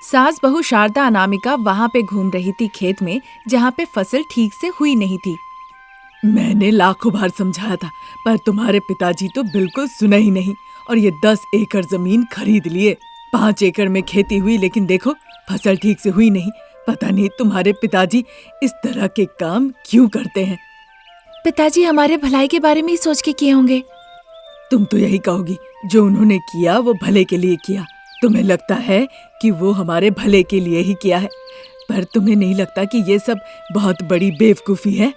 सास बहू शारदा अनामिका वहाँ पे घूम रही थी खेत में, जहाँ पे फसल ठीक से हुई नहीं थी। मैंने लाखों बार समझाया था, पर तुम्हारे पिताजी तो बिल्कुल सुना ही नहीं और ये 10 एकड़ जमीन खरीद लिए। 5 एकड़ में खेती हुई, लेकिन देखो फसल ठीक से हुई नहीं। पता नहीं तुम्हारे पिताजी इस तरह के काम क्यों करते हैं। पिताजी हमारे भलाई के बारे में ही सोच के किए होंगे। तुम तो यही कहोगी, जो उन्होंने किया वो भले के लिए किया। तुम्हें लगता है कि वो हमारे भले के लिए ही किया है, पर तुम्हें नहीं लगता कि ये सब बहुत बड़ी बेवकूफी है?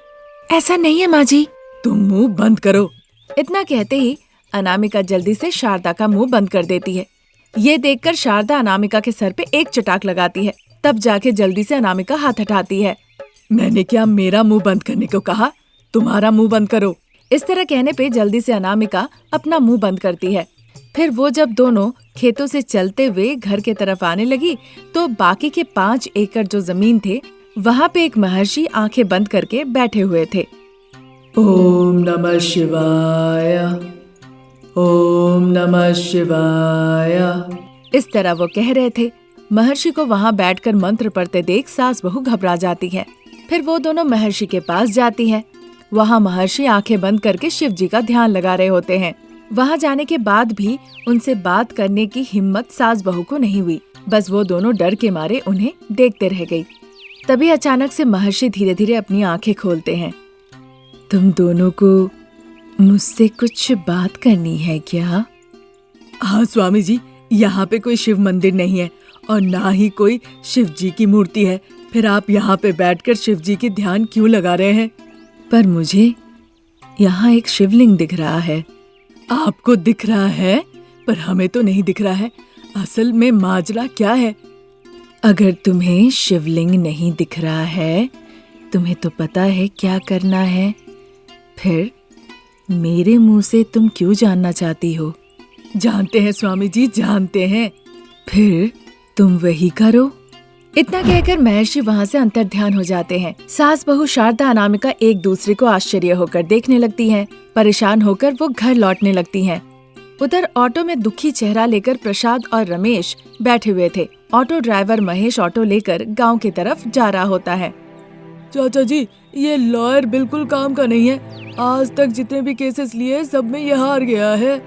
ऐसा नहीं है माँ जी। तुम मुंह बंद करो। इतना कहते ही अनामिका जल्दी से शारदा का मुंह बंद कर देती है। ये देखकर शारदा अनामिका के सर पे एक चटाक लगाती है। तब जाके जल्दी से अनामिका हाथ हटाती है। मैंने क्या मेरा मुंह बंद करने को कहा? तुम्हारा मुंह बंद करो। इस तरह कहने पे जल्दी से अनामिका अपना मुंह बंद करती है। फिर वो जब दोनों खेतों से चलते हुए घर के तरफ आने लगी तो बाकी के 5 एकड़ जो जमीन थे, वहाँ पे एक महर्षि आंखें बंद करके बैठे हुए थे। ओम नमः शिवाय, ओम नमः शिवाय। इस तरह वो कह रहे थे। महर्षि को वहाँ बैठकर मंत्र पढ़ते देख सास बहू घबरा जाती है। फिर वो दोनों महर्षि के पास जाती हैं। वहाँ महर्षि आंखें बंद करके शिव जी का ध्यान लगा रहे होते हैं। वहाँ जाने के बाद भी उनसे बात करने की हिम्मत सास बहू को नहीं हुई। बस वो दोनों डर के मारे उन्हें देखते रह गई। तभी अचानक से महर्षि धीरे धीरे अपनी आंखें खोलते हैं। तुम दोनों को मुझसे कुछ बात करनी है क्या? हाँ स्वामी जी, यहाँ पे कोई शिव मंदिर नहीं है और ना ही कोई शिव जी की मूर्ति है। फिर आप यहाँ पे बैठकर शिव जी की ध्यान क्यों लगा रहे हैं? पर मुझे यहाँ एक शिवलिंग दिख रहा है। आपको दिख रहा है, पर हमें तो नहीं दिख रहा है। असल में माजरा क्या है? अगर तुम्हें शिवलिंग नहीं दिख रहा है, तुम्हें तो पता है क्या करना है। फिर मेरे मुंह से तुम क्यों जानना चाहती हो? जानते हैं स्वामी जी, जानते हैं। फिर तुम वही करो। इतना कहकर महर्षि वहाँ से अंतर्ध्यान हो जाते हैं। सास बहू शारदा अनामिका एक दूसरे को आश्चर्य होकर देखने लगती हैं। परेशान होकर वो घर लौटने लगती हैं। उधर ऑटो में दुखी चेहरा लेकर प्रसाद और रमेश बैठे हुए थे। ऑटो ड्राइवर महेश ऑटो लेकर गांव की तरफ जा रहा होता है। चाचा जी, ये लॉयर बिल्कुल काम का नहीं है। आज तक जितने भी केसेस लिए सब में ये हार गया है।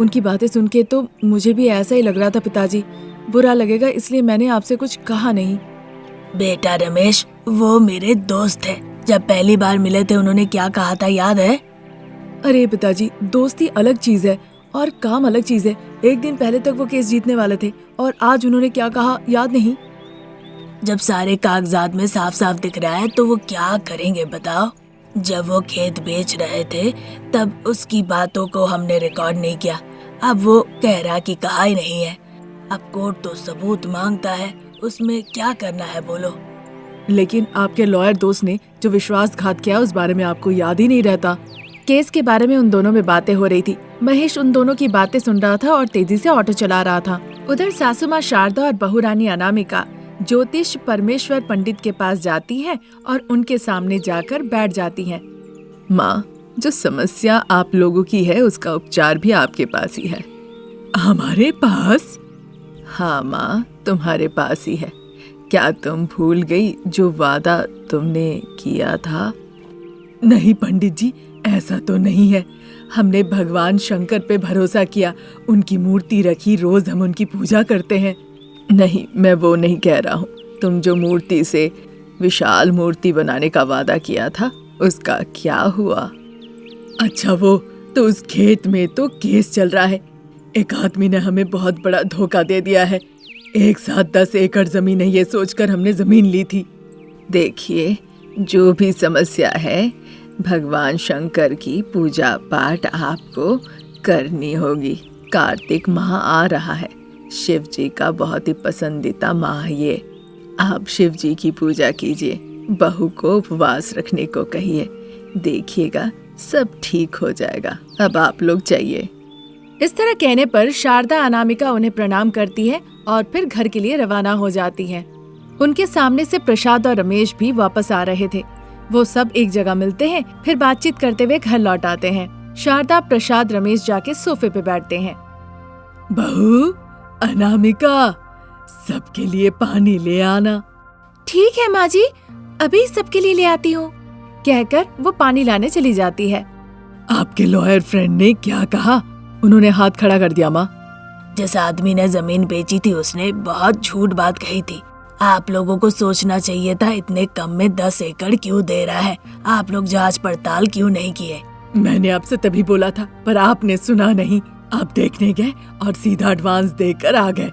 उनकी बातें सुन के तो मुझे भी ऐसा ही लग रहा था पिताजी। बुरा लगेगा इसलिए मैंने आपसे कुछ कहा नहीं। बेटा रमेश, वो मेरे दोस्त है। जब पहली बार मिले थे उन्होंने क्या कहा था, याद है? अरे पिताजी, दोस्ती अलग चीज है और काम अलग चीज है। एक दिन पहले तक वो केस जीतने वाले थे और आज उन्होंने क्या कहा याद नहीं। जब सारे कागजात में साफ साफ दिख रहा है तो वो क्या करेंगे बताओ? जब वो खेत बेच रहे थे तब उसकी बातों को हमने रिकॉर्ड नहीं किया। अब वो कह रहा कि कहा ही नहीं है। अब कोर्ट तो सबूत मांगता है, उसमें क्या करना है बोलो? लेकिन आपके लॉयर दोस्त ने जो विश्वासघात किया उस बारे में आपको याद ही नहीं रहता। केस के बारे में उन दोनों में बातें हो रही थी। महेश उन दोनों की बातें सुन रहा था और तेजी से ऑटो चला रहा था। उधर सासू माँ शारदा और बहू रानी अनामिका ज्योतिष परमेश्वर पंडित के पास जाती हैं और उनके सामने जाकर बैठ जाती हैं। माँ, जो समस्या आप लोगों की है उसका उपचार भी आपके पास ही है। हमारे पास? हाँ माँ, तुम्हारे पास ही है। क्या तुम भूल गई जो वादा तुमने किया था? नहीं पंडित जी, ऐसा तो नहीं है। हमने भगवान शंकर पे भरोसा किया, उनकी मूर्ति रखी, रोज हम उनकी पूजा करते हैं। नहीं, मैं वो नहीं कह रहा हूँ। तुम जो मूर्ति से विशाल मूर्ति बनाने का वादा किया था उसका क्या हुआ? अच्छा, वो तो उस खेत में तो केस चल रहा है। एक आदमी ने हमें बहुत बड़ा धोखा दे दिया है। एक साथ 10 एकड़ जमीन है ये सोचकर हमने जमीन ली थी। देखिए, जो भी समस्या है, भगवान शंकर की पूजा पाठ आपको करनी होगी। कार्तिक माह आ रहा है, शिव जी का बहुत ही पसंदीदा माह ये। आप शिव जी की पूजा कीजिए, बहू को उपवास रखने को कहिए। देखिएगा सब ठीक हो जाएगा। अब आप लोग जाइए। इस तरह कहने पर शारदा अनामिका उन्हें प्रणाम करती है और फिर घर के लिए रवाना हो जाती है। उनके सामने से प्रसाद और रमेश भी वापस आ रहे थे। वो सब एक जगह मिलते हैं, फिर बातचीत करते हुए घर लौट आते हैं। शारदा, प्रसाद, रमेश जाके सोफे पे बैठते हैं। बहू अनामिका, सबके लिए पानी ले आना। ठीक है माँ जी, अभी सबके लिए ले आती हूँ, कहकर वो पानी लाने चली जाती है। आपके लॉयर फ्रेंड ने क्या कहा? उन्होंने हाथ खड़ा कर दिया माँ। जिस आदमी ने जमीन बेची थी उसने बहुत झूठ बात कही थी। आप लोगों को सोचना चाहिए था, इतने कम में 10 एकड़ क्यों दे रहा है। आप लोग जांच पड़ताल क्यों नहीं किए? मैंने आपसे तभी बोला था, पर आपने सुना नहीं। आप देखने गए और सीधा एडवांस देकर आ गए।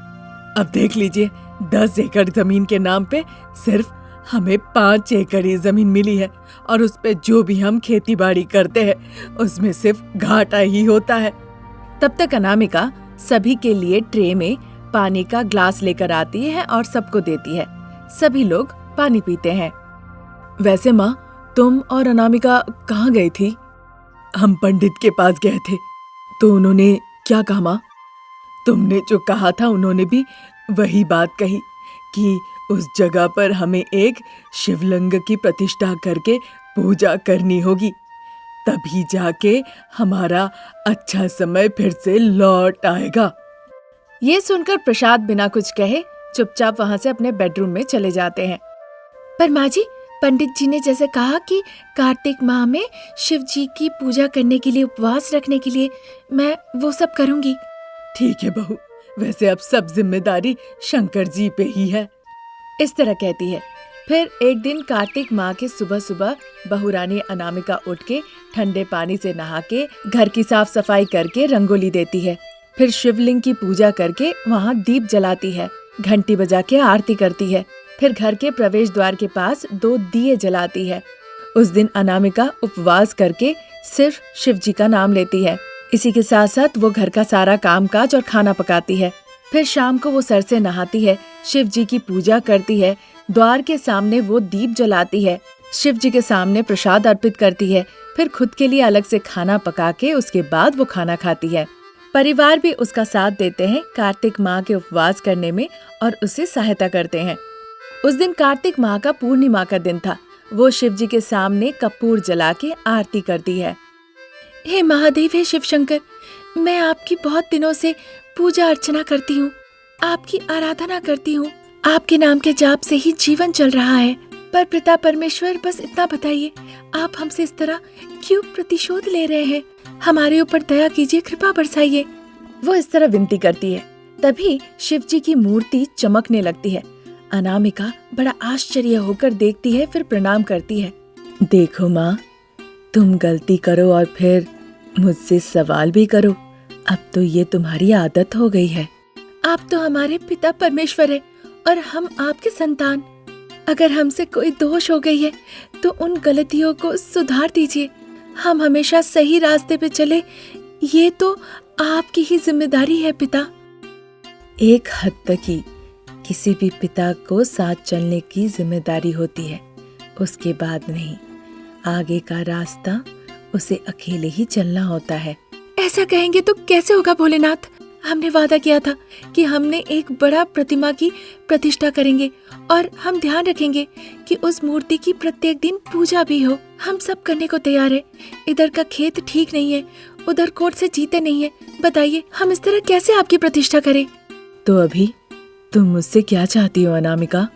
अब देख लीजिए, 10 एकड़ जमीन के नाम पे सिर्फ हमें 5 एकड़ ही जमीन मिली है, और उस पे जो भी हम खेती बाड़ी करते हैं उसमें सिर्फ घाटा ही होता है। तब तक अनामिका सभी के लिए ट्रे में पानी का ग्लास लेकर आती है और सबको देती है। सभी लोग पानी पीते हैं। वैसे माँ, तुम और अनामिका कहाँ गई थी? हम पंडित के पास गए थे। तो उन्होंने क्या कहा माँ? तुमने जो कहा था उन्होंने भी वही बात कही कि उस जगह पर हमें एक शिवलिंग की प्रतिष्ठा करके पूजा करनी होगी, तभी जाके हमारा अच्छा समय फिर से लौट आएगा। ये सुनकर प्रसाद बिना कुछ कहे चुपचाप वहाँ से अपने बेडरूम में चले जाते हैं। पर माँ जी, पंडित जी ने जैसे कहा कि कार्तिक माह में शिव जी की पूजा करने के लिए, उपवास रखने के लिए, मैं वो सब करूँगी। ठीक है बहू, वैसे अब सब जिम्मेदारी शंकर जी पे ही है। इस तरह कहती है। फिर एक दिन कार्तिक माह के सुबह सुबह बहुरानी अनामिका उठ के ठंडे पानी से नहा के घर की साफ सफाई करके रंगोली देती है। फिर शिवलिंग की पूजा करके वहाँ दीप जलाती है, घंटी बजा के आरती करती है। फिर घर के प्रवेश द्वार के पास 2 दिए जलाती है। उस दिन अनामिका उपवास करके सिर्फ शिव जी का नाम लेती है। इसी के साथ साथ वो घर का सारा कामकाज और खाना पकाती है। फिर शाम को वो सर से नहाती है, शिव जी की पूजा करती है, द्वार के सामने वो दीप जलाती है, शिव जी के सामने प्रसाद अर्पित करती है। फिर खुद के लिए अलग से खाना पका के उसके बाद वो खाना खाती है। परिवार भी उसका साथ देते हैं कार्तिक माह के उपवास करने में और उसे सहायता करते हैं। उस दिन कार्तिक माह का पूर्णिमा का दिन था। वो शिव जी के सामने कपूर जला के आरती करती है। हे महादेव, हे शिव शंकर, मैं आपकी बहुत दिनों से पूजा अर्चना करती हूँ, आपकी आराधना करती हूँ। आपके नाम के जाप से ही जीवन चल रहा है। पर पिता परमेश्वर, बस इतना बताइए, आप हमसे इस तरह क्यों प्रतिशोध ले रहे हैं? हमारे ऊपर दया कीजिए, कृपा बरसाइए। वो इस तरह विनती करती है। तभी शिव जी की मूर्ति चमकने लगती है। अनामिका बड़ा आश्चर्य होकर देखती है, फिर प्रणाम करती है। देखो माँ, तुम गलती करो और फिर मुझसे सवाल भी करो, अब तो ये तुम्हारी आदत हो गई है। आप तो हमारे पिता परमेश्वर है और हम आपके संतान। अगर हमसे कोई दोष हो गई है तो उन गलतियों को सुधार दीजिए। हम हमेशा सही रास्ते पे चले, ये तो आपकी ही जिम्मेदारी है पिता। एक हद तक ही किसी भी पिता को साथ चलने की जिम्मेदारी होती है, उसके बाद नहीं। आगे का रास्ता उसे अकेले ही चलना होता है। ऐसा कहेंगे तो कैसे होगा भोलेनाथ? हमने वादा किया था कि हमने एक बड़ा प्रतिमा की प्रतिष्ठा करेंगे और हम ध्यान रखेंगे कि उस मूर्ति की प्रत्येक दिन पूजा भी हो। हम सब करने को तैयार है। इधर का खेत ठीक नहीं है, उधर कोर्ट से जीते नहीं है। बताइए, हम इस तरह कैसे आपकी प्रतिष्ठा करें? तो अभी तुम मुझसे क्या चाहती हो अनामिका?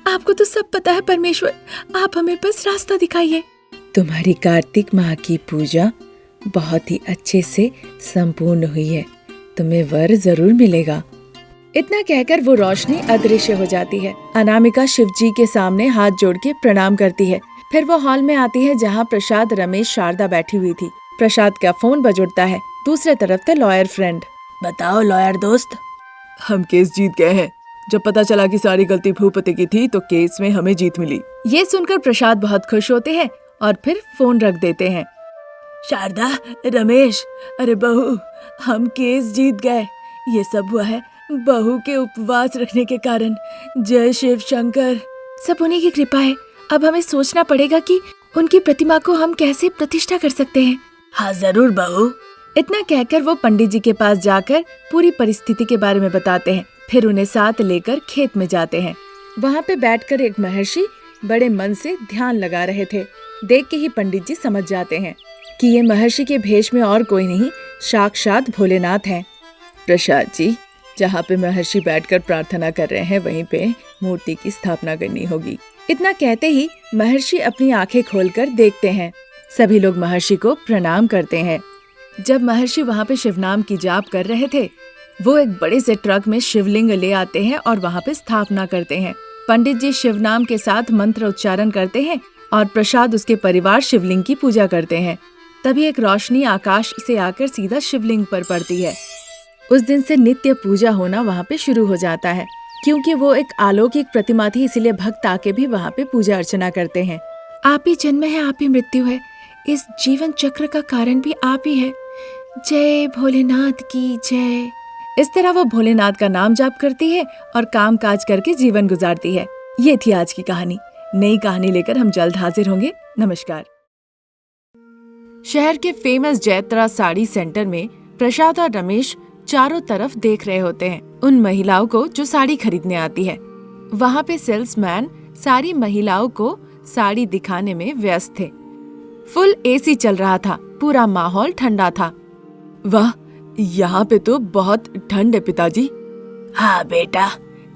आपको तो सब पता है परमेश्वर, आप हमें बस रास्ता दिखाइए। तुम्हारी कार्तिक माह की पूजा बहुत ही अच्छे से संपूर्ण हुई है, तुम्हें वर जरूर मिलेगा। इतना कहकर वो रोशनी अदृश्य हो जाती है। अनामिका शिव जी के सामने हाथ जोड़ के प्रणाम करती है। फिर वो हॉल में आती है जहाँ प्रसाद, रमेश, शारदा बैठी हुई थी। प्रसाद का फोन बज उठता है। दूसरे तरफ थे लॉयर फ्रेंड। बताओ लॉयर दोस्त। हम केस जीत गए हैं। जब पता चला कि सारी गलती भूपति की थी तो केस में हमें जीत मिली। ये सुनकर प्रसाद बहुत खुश होते हैं और फिर फोन रख देते हैं। शारदा, रमेश, अरे बहू, हम केस जीत गए। ये सब हुआ है बहू के उपवास रखने के कारण। जय शिव शंकर। सब उन्हीं की कृपा है। अब हमें सोचना पड़ेगा कि उनकी प्रतिमा को हम कैसे प्रतिष्ठा कर सकते हैं। हाँ जरूर बहू। इतना कहकर वो पंडित जी के पास जाकर पूरी परिस्थिति के बारे में बताते हैं। फिर उन्हें साथ लेकर खेत में जाते हैं। वहाँ पे बैठकर एक महर्षि बड़े मन से ध्यान लगा रहे थे। देख के ही पंडित जी समझ जाते हैं कि ये महर्षि के भेष में और कोई नहीं, साक्षात भोलेनाथ हैं। प्रसाद जी, जहाँ पे महर्षि बैठकर प्रार्थना कर रहे हैं वहीं पे मूर्ति की स्थापना करनी होगी। इतना कहते ही महर्षि अपनी आंखें खोलकर देखते हैं। सभी लोग महर्षि को प्रणाम करते हैं। जब महर्षि वहाँ पे शिवनाम की जाप कर रहे थे, वो एक बड़े से ट्रक में शिवलिंग ले आते हैं और वहाँ पे स्थापना करते हैं। पंडित जी शिवनाम के साथ मंत्र उच्चारण करते हैं और प्रसाद उसके परिवार शिवलिंग की पूजा करते हैं। तभी एक रोशनी आकाश से आकर सीधा शिवलिंग पर पड़ती है। उस दिन से नित्य पूजा होना वहाँ पे शुरू हो जाता है। क्योंकि वो एक अलौकिक प्रतिमा थी, इसीलिए भक्त आके भी वहाँ पे पूजा अर्चना करते हैं। आप ही जन्म है, आप ही मृत्यु है, इस जीवन चक्र का कारण भी आप ही है। जय भोलेनाथ की जय। इस तरह वो भोलेनाथ का नाम जाप करती है और काम काज करके जीवन गुजारती है। ये थी आज की कहानी। नई कहानी लेकर हम जल्द हाजिर होंगे। नमस्कार। शहर के फेमस जैत्रा साड़ी सेंटर में प्रसाद और रमेश चारों तरफ देख रहे होते हैं उन महिलाओं को जो साड़ी खरीदने आती है। वहाँ पे सेल्समैन सारी महिलाओं को साड़ी दिखाने में व्यस्त थे। फुल एसी चल रहा था, पूरा माहौल ठंडा था। वाह, यहाँ पे तो बहुत ठंड है पिताजी। हाँ बेटा,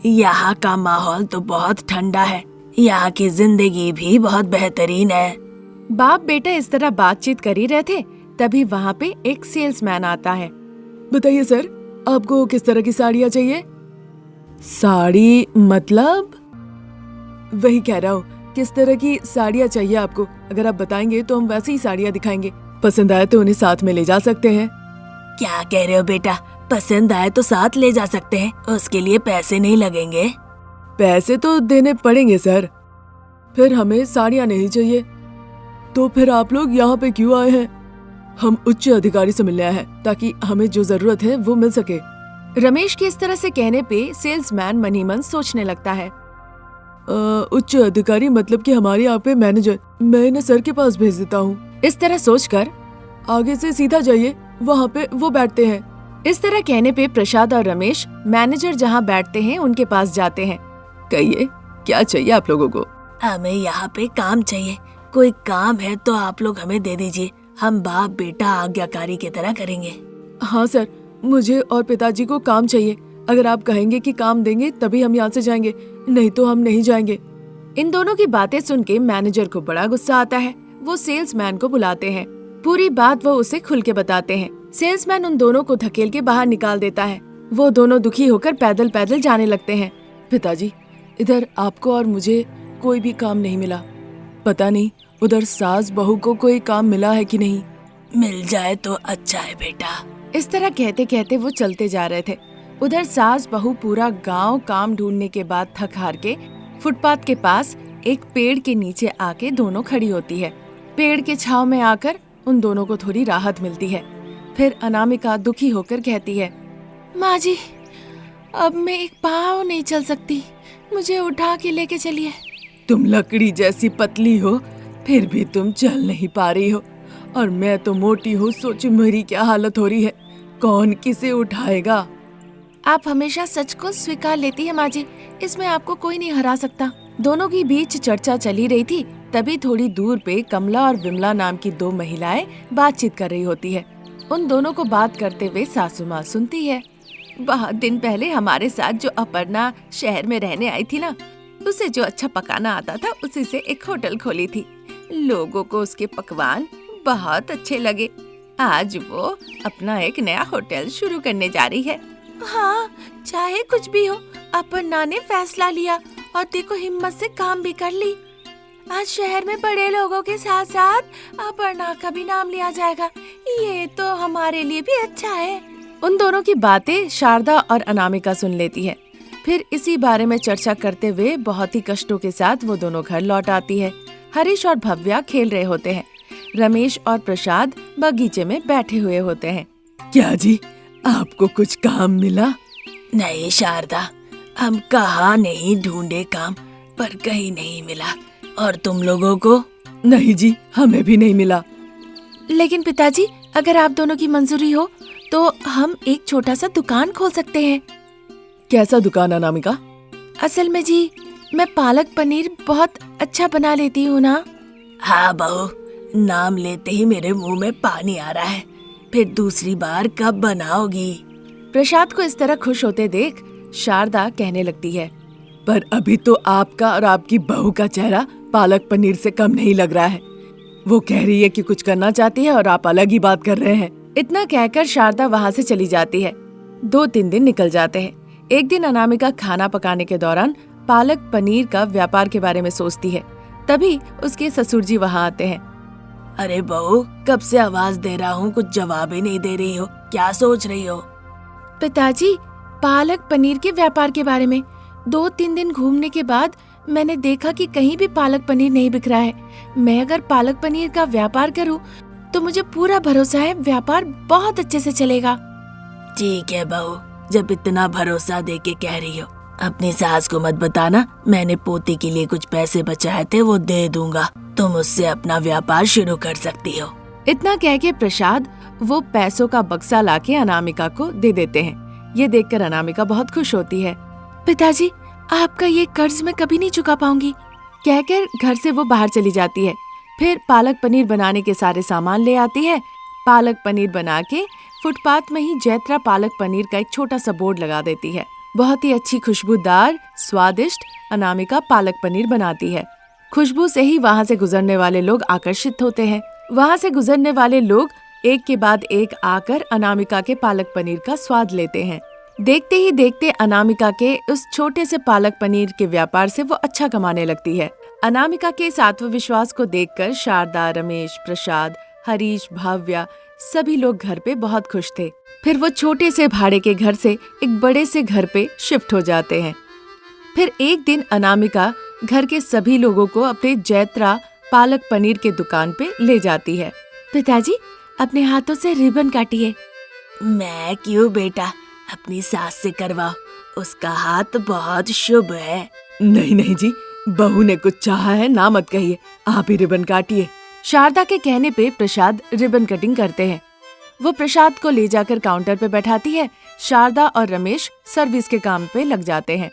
यहाँ का माहौल तो बहुत ठंडा है। यहाँ की जिंदगी भी बहुत बेहतरीन है। बाप बेटा इस तरह बातचीत कर ही रहे थे, तभी वहाँ पे एक सेल्समैन आता है। बताइए सर, आपको किस तरह की साड़ियाँ चाहिए? साड़ी मतलब? वही कह रहा हूँ, किस तरह की साड़ियाँ चाहिए आपको? अगर आप बताएंगे तो हम वैसी ही साड़ियाँ दिखाएंगे। पसंद आए तो उन्हें साथ में ले जा सकते हैं। क्या कह रहे हो बेटा? पसंद आए तो साथ ले जा सकते हैं, उसके लिए पैसे नहीं लगेंगे। पैसे तो देने पड़ेंगे सर। फिर हमें साड़ियाँ नहीं चाहिए। तो फिर आप लोग यहाँ पे क्यों आए हैं? हम उच्च अधिकारी से मिलने आए हैं ताकि हमें जो जरूरत है वो मिल सके। रमेश के इस तरह से कहने पे सेल्समैन मनी मन सोचने लगता है। उच्च अधिकारी मतलब कि हमारे यहाँ पे मैनेजर। मैं इन्हें सर के पास भेज देता हूँ। इस तरह सोचकर आगे से सीधा जाइए, वहाँ पे वो बैठते हैं। इस तरह कहने पे प्रसाद और रमेश मैनेजर जहाँ बैठते हैं उनके पास जाते हैं। कहिए, क्या चाहिए आप लोगों को? हमें यहाँ पे काम चाहिए। कोई काम है तो आप लोग हमें दे दीजिए, हम बाप बेटा आज्ञाकारी की तरह करेंगे। हाँ सर, मुझे और पिताजी को काम चाहिए। अगर आप कहेंगे कि काम देंगे तभी हम यहाँ से जाएंगे, नहीं तो हम नहीं जाएंगे। इन दोनों की बातें सुन के मैनेजर को बड़ा गुस्सा आता है। वो सेल्समैन को बुलाते हैं। पूरी बात वो उसे खुल के बताते हैं। सेल्समैन उन दोनों को धकेल के बाहर निकाल देता है। वो दोनों दुखी होकर पैदल पैदल जाने लगते हैं। पिताजी, इधर आपको और मुझे कोई भी काम नहीं मिला। पता नहीं उधर सास बहू को कोई काम मिला है कि नहीं। मिल जाए तो अच्छा है बेटा। इस तरह कहते कहते वो चलते जा रहे थे। उधर सास बहू पूरा गांव काम ढूंढने के बाद थक हार के फुटपाथ के पास एक पेड़ के नीचे आके दोनों खड़ी होती है। पेड़ के छांव में आकर उन दोनों को थोड़ी राहत मिलती है। फिर अनामिका दुखी होकर कहती है, माँ जी, अब मैं एक पाँव नहीं चल सकती, मुझे उठा के लेके चलिए। तुम लकड़ी जैसी पतली हो, फिर भी तुम चल नहीं पा रही हो, और मैं तो मोटी हूँ। सोचो मेरी क्या हालत हो रही है। कौन किसे उठाएगा? आप हमेशा सच को स्वीकार लेती है माँ जी, इसमें आपको कोई नहीं हरा सकता। दोनों के बीच चर्चा चली रही थी। तभी थोड़ी दूर पे कमला और विमला नाम की दो महिलाएं बातचीत कर रही होती है। उन दोनों को बात करते हुए सासू माँ सुनती है। बहुत दिन पहले हमारे साथ जो अपर्णा शहर में रहने आई थी ना, उसे जो अच्छा पकाना आता था उसी से एक होटल खोली थी। लोगों को उसके पकवान बहुत अच्छे लगे। आज वो अपना एक नया होटल शुरू करने जा रही है। हाँ, चाहे कुछ भी हो, अपर्णा ने फैसला लिया और देखो हिम्मत से काम भी कर ली। आज शहर में बड़े लोगों के साथ साथ अपर्णा का भी नाम लिया जाएगा। ये तो हमारे लिए भी अच्छा है। उन दोनों की बातें शारदा और अनामिका सुन लेती है। फिर इसी बारे में चर्चा करते हुए बहुत ही कष्टों के साथ वो दोनों घर लौट आती है। हरीश और भव्या खेल रहे होते हैं। रमेश और प्रसाद बगीचे में बैठे हुए होते हैं। क्या जी, आपको कुछ काम मिला? नहीं शारदा, हम कहाँ नहीं ढूंढे काम, पर कहीं नहीं मिला। और तुम लोगों को? नहीं जी, हमें भी नहीं मिला। लेकिन पिताजी, अगर आप दोनों की मंजूरी हो तो हम एक छोटा सा दुकान खोल सकते हैं। कैसा दुकान अनामिका? असल में जी, मैं पालक पनीर बहुत अच्छा बना लेती हूँ ना। हाँ बहू, नाम लेते ही मेरे मुंह में पानी आ रहा है। फिर दूसरी बार कब बनाओगी? प्रसाद को इस तरह खुश होते देख शारदा कहने लगती है, पर अभी तो आपका और आपकी बहू का चेहरा पालक पनीर से कम नहीं लग रहा है। वो कह रही है कि कुछ करना चाहती है और आप अलग ही बात कर रहे हैं। इतना कहकर शारदा वहाँ से चली जाती है। 2-3 दिन निकल जाते हैं। एक दिन अनामिका खाना पकाने के दौरान पालक पनीर का व्यापार के बारे में सोचती है। तभी उसके ससुर जी वहाँ आते हैं। अरे बहू, कब से आवाज दे रहा हूँ, कुछ जवाब ही नहीं दे रही हो, क्या सोच रही हो? पिताजी, पालक पनीर के व्यापार के बारे में 2-3 दिन घूमने के बाद मैंने देखा कि कहीं भी पालक पनीर नहीं बिक रहा है। मैं अगर पालक पनीर का व्यापार करूं तो मुझे पूरा भरोसा है व्यापार बहुत अच्छे से चलेगा। ठीक है बहू, जब इतना भरोसा दे के कह रही हो, अपनी सास को मत बताना। मैंने पोती के लिए कुछ पैसे बचाए थे, वो दे दूंगा। तुम उससे अपना व्यापार शुरू कर सकती हो। इतना कह के प्रसाद वो पैसों का बक्सा लाके अनामिका को दे देते हैं। ये देखकर अनामिका बहुत खुश होती है। पिताजी, आपका ये कर्ज मैं कभी नहीं चुका पाऊंगी, कहकर घर से वो बाहर चली जाती है। फिर पालक पनीर बनाने के सारे सामान ले आती है। पालक पनीर बना के फुटपाथ में ही जैत्रा पालक पनीर का एक छोटा सा बोर्ड लगा देती है। बहुत ही अच्छी खुशबूदार स्वादिष्ट अनामिका पालक पनीर बनाती है। खुशबू से ही वहाँ से गुजरने वाले लोग आकर्षित होते हैं। वहाँ से गुजरने वाले लोग एक के बाद एक आकर अनामिका के पालक पनीर का स्वाद लेते हैं। देखते ही देखते अनामिका के उस छोटे से पालक पनीर के व्यापार से वो अच्छा कमाने लगती है। अनामिका के इस आत्मविश्वास को देखकर शारदा, रमेश, प्रसाद, हरीश, भाव्या सभी लोग घर पे बहुत खुश थे। फिर वो छोटे से भाड़े के घर से एक बड़े से घर पे शिफ्ट हो जाते हैं। फिर एक दिन अनामिका घर के सभी लोगों को अपने जैत्रा पालक पनीर के दुकान पे ले जाती है। पिताजी, अपने हाथों से रिबन काटिए। मैं क्यों बेटा, अपनी सास से करवाओ, उसका हाथ बहुत शुभ है। नहीं नहीं जी, बहू ने कुछ चाहा है, ना मत कहिए, आप ही रिबन काटिए। शारदा के कहने पे प्रसाद रिबन कटिंग करते हैं। वो प्रसाद को ले जाकर काउंटर पे बैठाती है। शारदा और रमेश सर्विस के काम पे लग जाते हैं।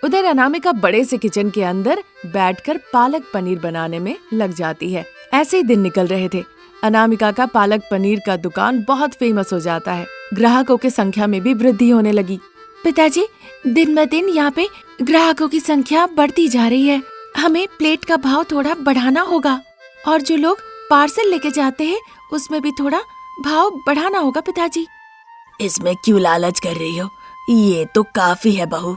उधर अनामिका बड़े से किचन के अंदर बैठकर पालक पनीर बनाने में लग जाती है। ऐसे ही दिन निकल रहे थे। अनामिका का पालक पनीर का दुकान बहुत फेमस हो जाता है। ग्राहकों की संख्या में भी वृद्धि होने लगी। पिताजी, दिन ब दिन यहाँ पे ग्राहकों की संख्या बढ़ती जा रही है। हमें प्लेट का भाव थोड़ा बढ़ाना होगा और जो लोग पार्सल लेके जाते हैं उसमें भी थोड़ा भाव बढ़ाना होगा पिताजी। इसमें क्यों लालच कर रही हो, ये तो काफी है बहू।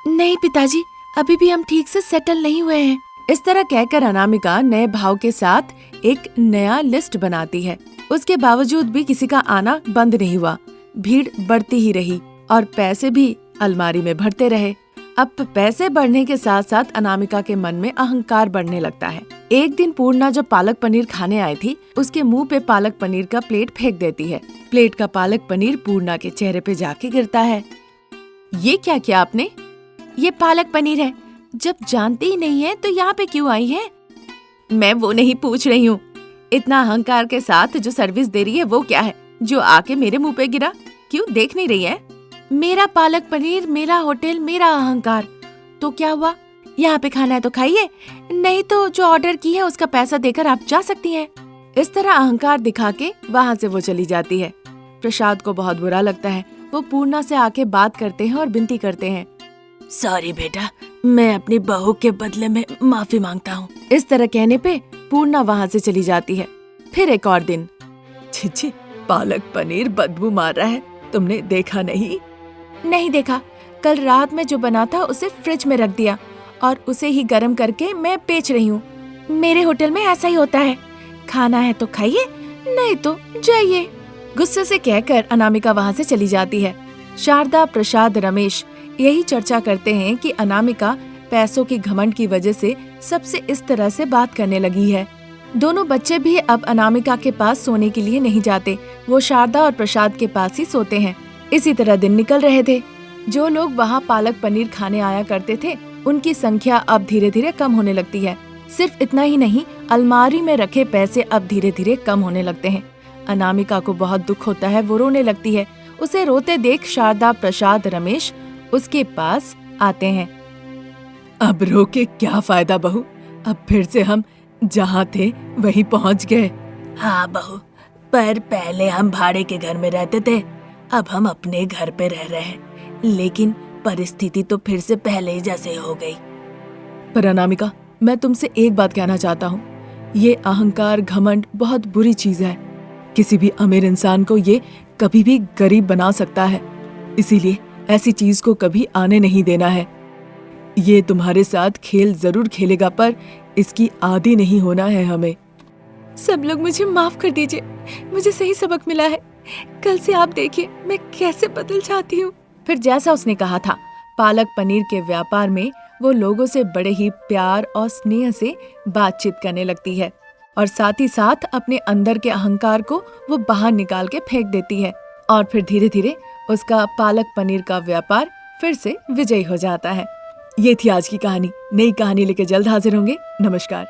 नहीं पिताजी, अभी भी हम ठीक से सेटल नहीं हुए हैं। इस तरह कहकर अनामिका नए भाव के साथ एक नया लिस्ट बनाती है। उसके बावजूद भी किसी का आना बंद नहीं हुआ। भीड़ बढ़ती ही रही और पैसे भी अलमारी में भरते रहे। अब पैसे बढ़ने के साथ साथ अनामिका के मन में अहंकार बढ़ने लगता है। एक दिन पूर्णा जब पालक पनीर खाने आई थी, उसके मुंह पे पालक पनीर का प्लेट फेंक देती है। प्लेट का पालक पनीर पूर्णा के चेहरे पे जाके गिरता है। ये क्या किया आपने? ये पालक पनीर है। जब जानती ही नहीं है तो यहाँ पे क्यों आई है? मैं वो नहीं पूछ रही हूँ। इतना अहंकार के साथ जो सर्विस दे रही है वो क्या है जो आके मेरे मुंह पे गिरा? क्यों देख नहीं रही है? मेरा पालक पनीर, मेरा होटल, मेरा अहंकार। तो क्या हुआ? यहाँ पे खाना है तो खाइए, नहीं तो जो ऑर्डर की है उसका पैसा देकर आप जा सकती हैं। इस तरह अहंकार दिखा के वहाँ से वो चली जाती है। प्रसाद को बहुत बुरा लगता है। वो पूर्णा से आके बात करते हैं और विनती करते हैं। सॉरी बेटा, मैं अपनी बहू के बदले में माफी मांगता हूँ। इस तरह कहने पे पूर्णा वहाँ से चली जाती है। फिर एक और दिन। छी, पालक पनीर बदबू मार रहा है, तुमने देखा नहीं? नहीं देखा। कल रात में जो बना था उसे फ्रिज में रख दिया और उसे ही गर्म करके मैं बेच रही हूँ। मेरे होटल में ऐसा ही होता है, खाना है तो खाइए, नहीं तो जाइए। गुस्से से कहकर अनामिका वहाँ से चली जाती है। शारदा, प्रसाद, रमेश यही चर्चा करते हैं कि अनामिका पैसों की घमंड की वजह से सबसे इस तरह से बात करने लगी है। दोनों बच्चे भी अब अनामिका के पास सोने के लिए नहीं जाते। वो शारदा और प्रसाद के पास ही सोते हैं। इसी तरह दिन निकल रहे थे। जो लोग वहाँ पालक पनीर खाने आया करते थे उनकी संख्या अब धीरे धीरे कम होने लगती है। सिर्फ इतना ही नहीं, अलमारी में रखे पैसे अब धीरे धीरे कम होने लगते हैं। अनामिका को बहुत दुख होता है। वो रोने लगती है। उसे रोते देख शारदा, प्रसाद, रमेश उसके पास आते हैं। अब रो के क्या फायदा बहू, अब फिर से हम जहाँ थे वहीं पहुँच गए। हाँ बहू, पर पहले हम भाड़े के घर में रहते थे, अब हम अपने घर पे रह रहे हैं, लेकिन परिस्थिति तो फिर से पहले ही जैसे हो गई। पर अनामिका, मैं तुमसे एक बात कहना चाहता हूँ, ये अहंकार घमंड बहुत बुरी चीज है। किसी भी अमीर इंसान को ये कभी भी गरीब बना सकता है, इसीलिए ऐसी चीज को कभी आने नहीं देना है। ये तुम्हारे साथ खेल जरूर खेलेगा, पर इसकी आदी नहीं होना है हमें। सब लोग मुझे माफ कर दीजिए, मुझे सही सबक मिला है। कल से आप देखिए मैं कैसे बदल जाती हूँ। फिर जैसा उसने कहा था, पालक पनीर के व्यापार में वो लोगों से बड़े ही प्यार और स्नेह से बातचीत करने लगती है और साथ ही साथ अपने अंदर के अहंकार को वो बाहर निकाल के फेंक देती है और फिर धीरे धीरे उसका पालक पनीर का व्यापार फिर से विजयी हो जाता है। ये थी आज की कहानी। नई कहानी लेके जल्द हाजिर होंगे। नमस्कार।